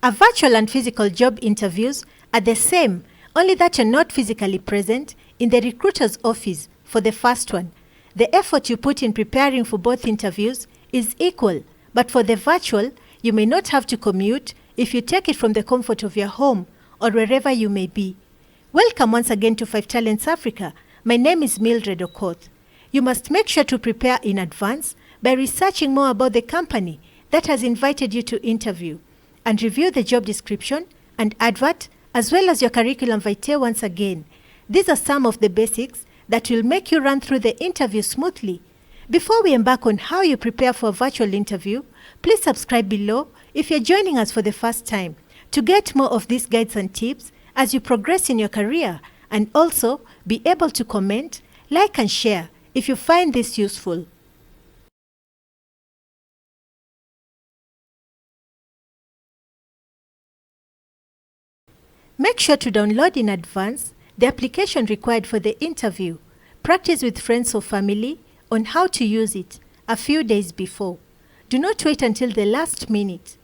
A virtual and physical job interviews are the same, only that you're not physically present in the recruiter's office for the first one. The effort you put in preparing for both interviews is equal, but for the virtual, you may not have to commute if you take it from the comfort of your home or wherever you may be. Welcome once again to 5 Talents Africa. My name is Mildred Okoth. You must make sure to prepare in advance by researching more about the company that has invited you to interview, and review the job description and advert as well as your curriculum vitae once again. These are some of the basics that will make you run through the interview smoothly. Before we embark on how you prepare for a virtual interview, please subscribe below if you're joining us for the first time to get more of these guides and tips as you progress in your career, and also be able to comment, like and share if you find this useful. Make sure to download in advance the application required for the interview. Practice with friends or family on how to use it a few days before. Do not wait until the last minute.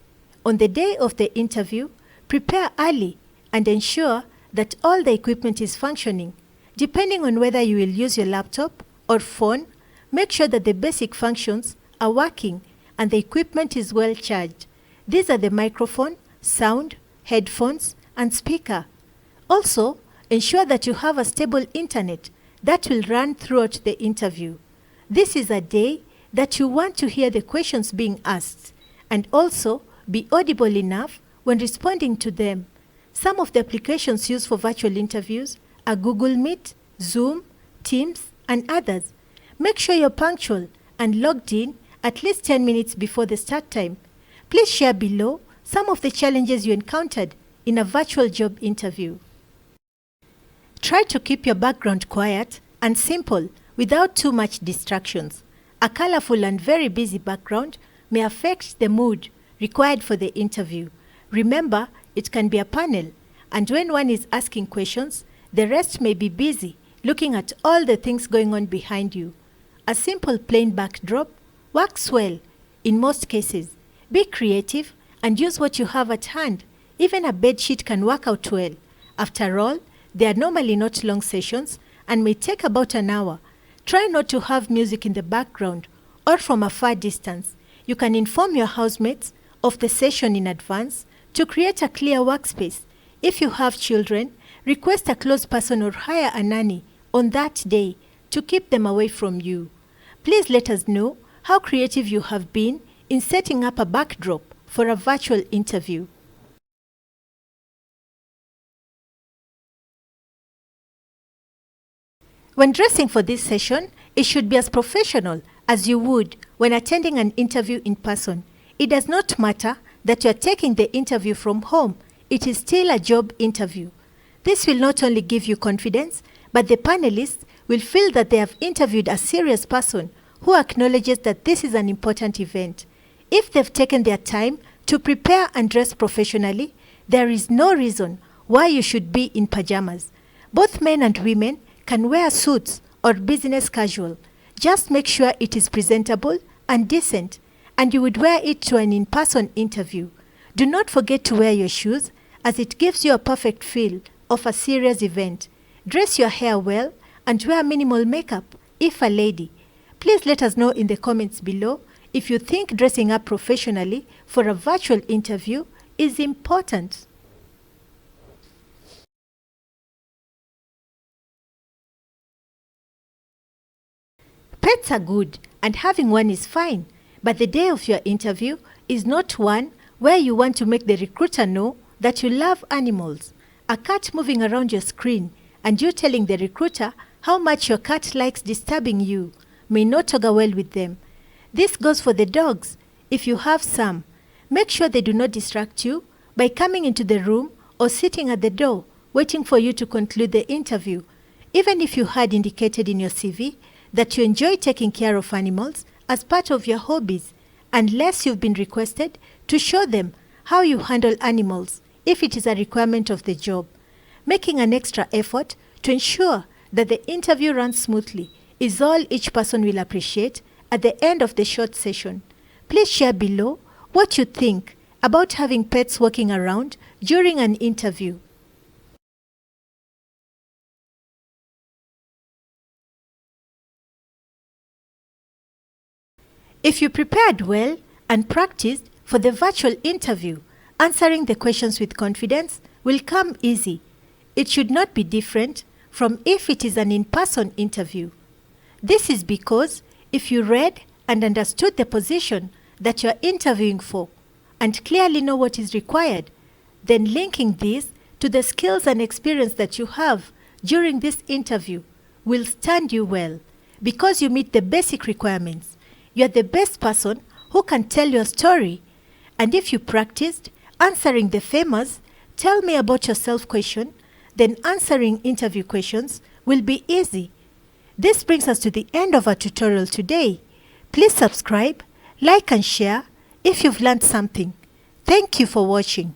On the day of the interview, prepare early and ensure that all the equipment is functioning. Depending on whether you will use your laptop or phone, make sure that the basic functions are working and the equipment is well charged. These are the microphone, sound, headphones, and speaker. Also, ensure that you have a stable internet that will run throughout the interview. This is a day that you want to hear the questions being asked and also be audible enough when responding to them. Some of the applications used for virtual interviews are Google Meet, Zoom, Teams, and others. Make sure you're punctual and logged in at least 10 minutes before the start time. Please share below some of the challenges you encountered in a virtual job interview. Try to keep your background quiet and simple without too much distractions. A colorful and very busy background may affect the mood required for the interview. Remember, it can be a panel, and when one is asking questions, the rest may be busy looking at all the things going on behind you. A simple plain backdrop works well in most cases. Be creative and use what you have at hand. Even a bedsheet can work out well. After all, they are normally not long sessions and may take about an hour. Try not to have music in the background or from a far distance. You can inform your housemates of the session in advance to create a clear workspace. If you have children, request a close person or hire a nanny on that day to keep them away from you. Please let us know how creative you have been in setting up a backdrop for a virtual interview. When dressing for this session, it should be as professional as you would when attending an interview in person. It does not matter that you are taking the interview from home. It is still a job interview. This will not only give you confidence, but the panelists will feel that they have interviewed a serious person who acknowledges that this is an important event. If they've taken their time to prepare and dress professionally, there is no reason why you should be in pajamas. Both men and women can wear suits or business casual. Just make sure it is presentable and decent, and you would wear it to an in-person interview. Do not forget to wear your shoes, as it gives you a perfect feel of a serious event. Dress your hair well and wear minimal makeup if a lady. Please let us know in the comments below if you think dressing up professionally for a virtual interview is important. Pets are good and having one is fine, but the day of your interview is not one where you want to make the recruiter know that you love animals. A cat moving around your screen and you telling the recruiter how much your cat likes disturbing you may not go well with them. This goes for the dogs if you have some. Make sure they do not distract you by coming into the room or sitting at the door waiting for you to conclude the interview. Even if you had indicated in your CV that you enjoy taking care of animals as part of your hobbies, unless you've been requested to show them how you handle animals if it is a requirement of the job. Making an extra effort to ensure that the interview runs smoothly is all each person will appreciate at the end of the short session. Please share below what you think about having pets walking around during an interview. If you prepared well and practiced for the virtual interview, answering the questions with confidence will come easy. It should not be different from if it is an in-person interview. This is because if you read and understood the position that you are interviewing for and clearly know what is required, then linking this to the skills and experience that you have during this interview will stand you well because you meet the basic requirements. You are the best person who can tell your story. And if you practiced answering the famous "tell me about yourself" question, then answering interview questions will be easy. This brings us to the end of our tutorial today. Please subscribe, like and share if you've learned something. Thank you for watching.